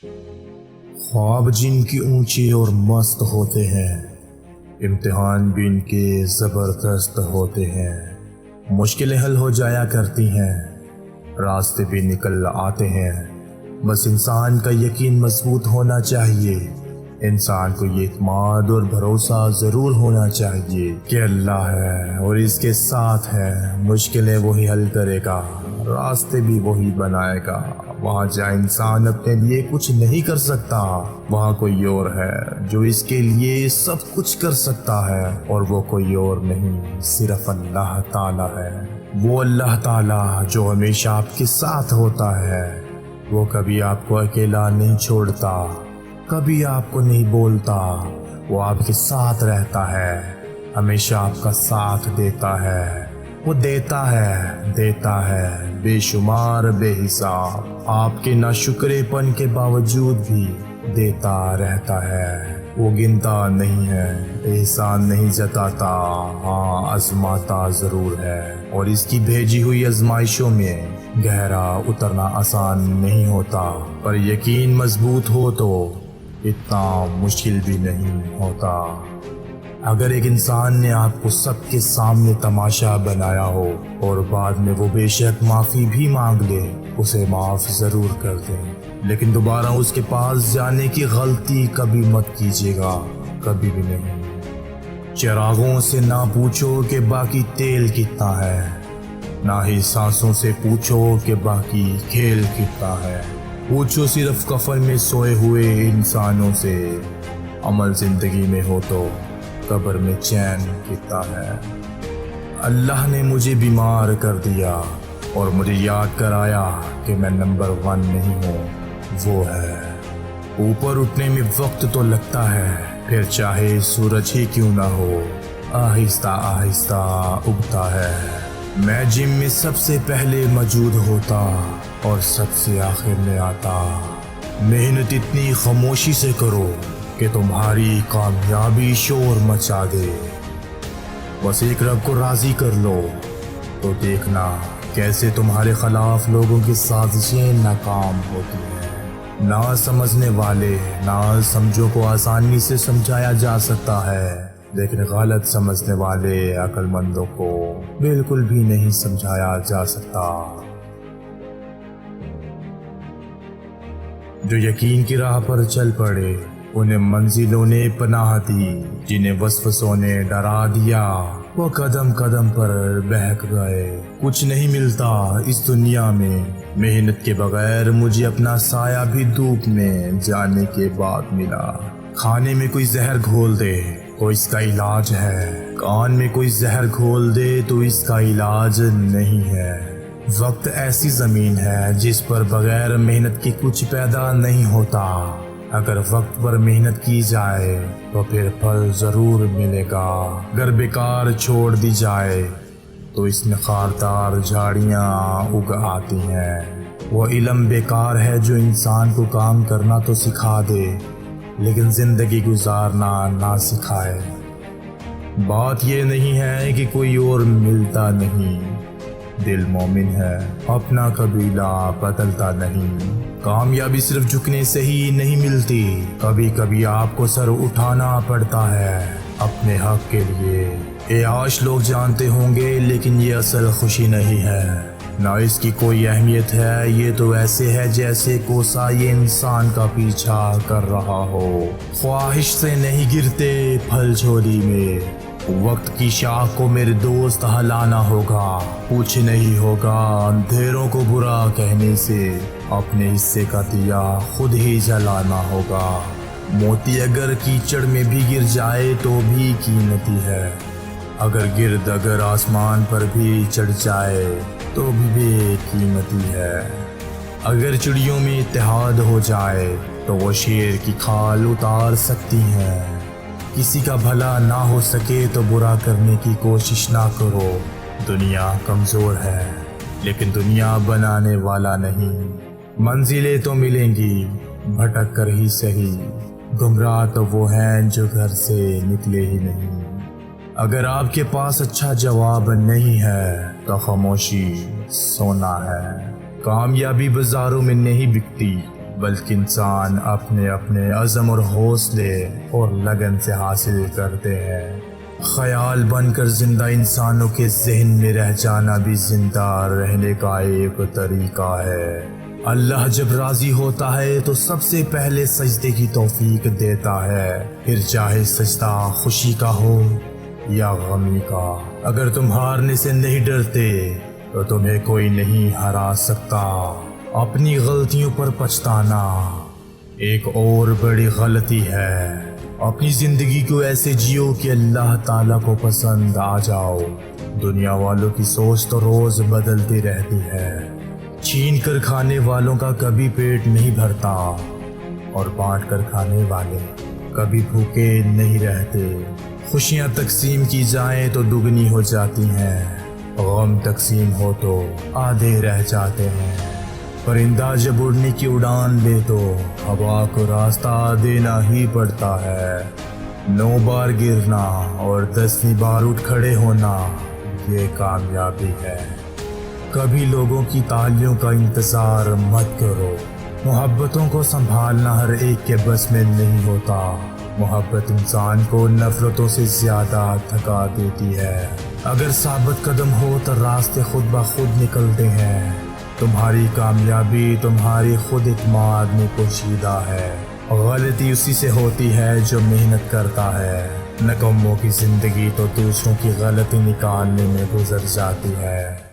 ख्वाब जिनकी ऊंचे और मस्त होते हैं, इम्तिहान भी इनके ज़बरदस्त होते हैं। मुश्किलें हल हो जाया करती हैं, रास्ते भी निकल आते हैं। बस इंसान का यकीन मजबूत होना चाहिए। इंसान को ये इत्मीनान और भरोसा ज़रूर होना चाहिए कि अल्लाह है और इसके साथ है। मुश्किलें वही हल करेगा, रास्ते भी वही बनाएगा। वहाँ जहाँ इंसान अपने लिए कुछ नहीं कर सकता, वहाँ कोई और है जो इसके लिए सब कुछ कर सकता है, और वो कोई और नहीं, सिर्फ अल्लाह ताला है। वो अल्लाह ताला जो हमेशा आपके साथ होता है। वो कभी आपको अकेला नहीं छोड़ता, कभी आपको नहीं बोलता। वो आपके साथ रहता है, हमेशा आपका साथ देता है। वो देता है बेशुमार बेहिसाब। आपके नाशुक्रेपन के बावजूद भी देता रहता है। वो गिनता नहीं है, एहसान नहीं जताता, हाँ आजमाता ज़रूर है। और इसकी भेजी हुई आजमाइशों में गहरा उतरना आसान नहीं होता, पर यकीन मजबूत हो तो इतना मुश्किल भी नहीं होता। अगर एक इंसान ने आपको सबके सामने तमाशा बनाया हो और बाद में वो बेशक माफ़ी भी मांग ले, उसे माफ़ ज़रूर कर दें, लेकिन दोबारा उसके पास जाने की गलती कभी मत कीजिएगा, कभी भी नहीं। चिरागों से ना पूछो कि बाकी तेल कितना है, ना ही सांसों से पूछो कि बाकी खेल कितना है। पूछो सिर्फ कफन में सोए हुए इंसानों से, अमल ज़िंदगी में हो तो कब्र में चैन कितना है। अल्लाह ने मुझे बीमार कर दिया और मुझे याद कराया कि मैं नंबर 1 नहीं हूँ, वो है। ऊपर उठने में वक्त तो लगता है, फिर चाहे सूरज ही क्यों ना हो, आहिस्ता आहिस्ता उगता है। मैं जिम में सबसे पहले मौजूद होता और सबसे आखिर में आता। मेहनत इतनी खामोशी से करो कि तुम्हारी कामयाबी शोर मचा दे। बस एक रब को राज़ी कर लो तो देखना कैसे तुम्हारे खिलाफ लोगों की साजिशें नाकाम होती हैं। ना समझने वाले ना समझो को आसानी से समझाया जा सकता है, लेकिन गलत समझने वाले अक्लमंदों को बिल्कुल भी नहीं समझाया जा सकता। जो यकीन की राह पर चल पड़े, उन्हें मंजिलों ने पनाह दी। जिन्हें वसवसों ने डरा दिया, वो कदम कदम पर बहक गए। कुछ नहीं मिलता इस दुनिया में मेहनत के बगैर। मुझे अपना साया भी धूप में जाने के बाद मिला। खाने में कोई जहर घोल दे तो इसका इलाज है, कान में कोई जहर घोल दे तो इसका इलाज नहीं है। वक्त ऐसी ज़मीन है जिस पर बगैर मेहनत के कुछ पैदा नहीं होता। अगर वक्त पर मेहनत की जाए तो फिर फल ज़रूर मिलेगा। अगर बेकार छोड़ दी जाए तो इसमें खारदार झाड़ियाँ उग आती हैं। वो इल्म बेकार है जो इंसान को काम करना तो सिखा दे, लेकिन ज़िंदगी गुजारना ना सिखाए। बात ये नहीं है कि कोई और मिलता नहीं, दिल मोमिन है, अपना कबीला बदलता नहीं। कामयाबी सिर्फ झुकने से ही नहीं मिलती, कभी कभी आपको सर उठाना पड़ता है अपने हक के लिए। ये आश लोग जानते होंगे, लेकिन ये असल खुशी नहीं है, ना इसकी कोई अहमियत है। ये तो ऐसे है जैसे कोसा ये इंसान का पीछा कर रहा हो। ख्वाहिश से नहीं गिरते फल झोली में, वक्त की शाख को मेरे दोस्त हलाना होगा। कुछ नहीं होगा अंधेरों को बुरा कहने से, अपने हिस्से का दिया खुद ही जलाना होगा। मोती अगर कीचड़ में भी गिर जाए तो भी कीमती है, अगर गिर्द अगर आसमान पर भी चढ़ जाए तो भी बेकीमती है। अगर चिड़ियों में इत्तेहाद हो जाए तो वो शेर की खाल उतार सकती हैं। किसी का भला ना हो सके तो बुरा करने की कोशिश ना करो। दुनिया कमज़ोर है, लेकिन दुनिया बनाने वाला नहीं। मंजिलें तो मिलेंगी भटक कर ही सही, गुमराह तो वो हैं जो घर से निकले ही नहीं। अगर आपके पास अच्छा जवाब नहीं है तो खामोशी सोना है। कामयाबी बाजारों में नहीं बिकती, بلکہ انسان اپنے اپنے عزم اور حوصلے اور لگن سے حاصل کرتے ہیں۔ خیال بن کر زندہ انسانوں کے ذہن میں رہ جانا بھی زندہ رہنے کا ایک طریقہ ہے۔ اللہ جب راضی ہوتا ہے تو سب سے پہلے سجدے کی توفیق دیتا ہے، پھر چاہے سجدہ خوشی کا ہو یا غمی کا۔ اگر تم ہارنے سے نہیں ڈرتے تو تمہیں کوئی نہیں ہرا سکتا۔ اپنی غلطیوں پر پچھتانا ایک اور بڑی غلطی ہے۔ اپنی زندگی کو ایسے جیو کہ اللہ تعالیٰ کو پسند آ جاؤ۔ دنیا والوں کی سوچ تو روز بدلتی رہتی ہے۔ چھین کر کھانے والوں کا کبھی پیٹ نہیں بھرتا اور بانٹ کر کھانے والے کبھی بھوکے نہیں رہتے۔ خوشیاں تقسیم کی جائیں تو دگنی ہو جاتی ہیں، غم تقسیم ہو تو آدھے رہ جاتے ہیں۔ پرندہ جب اڑنے کی اڑان لے تو ہوا کو راستہ دینا ہی پڑتا ہے۔ 9 بار گرنا اور 10ویں بار اٹھ کھڑے ہونا یہ کامیابی ہے۔ کبھی لوگوں کی تالیوں کا انتظار مت کرو۔ محبتوں کو سنبھالنا ہر ایک کے بس میں نہیں ہوتا۔ محبت انسان کو نفرتوں سے زیادہ تھکا دیتی ہے۔ اگر ثابت قدم ہو تو راستے خود بخود نکلتے ہیں۔ تمہاری کامیابی تمہاری خود اعتماد میں پوشیدہ ہے۔ غلطی اسی سے ہوتی ہے جو محنت کرتا ہے۔ نکموں کی زندگی تو دوسروں کی غلطی نکالنے میں گزر جاتی ہے۔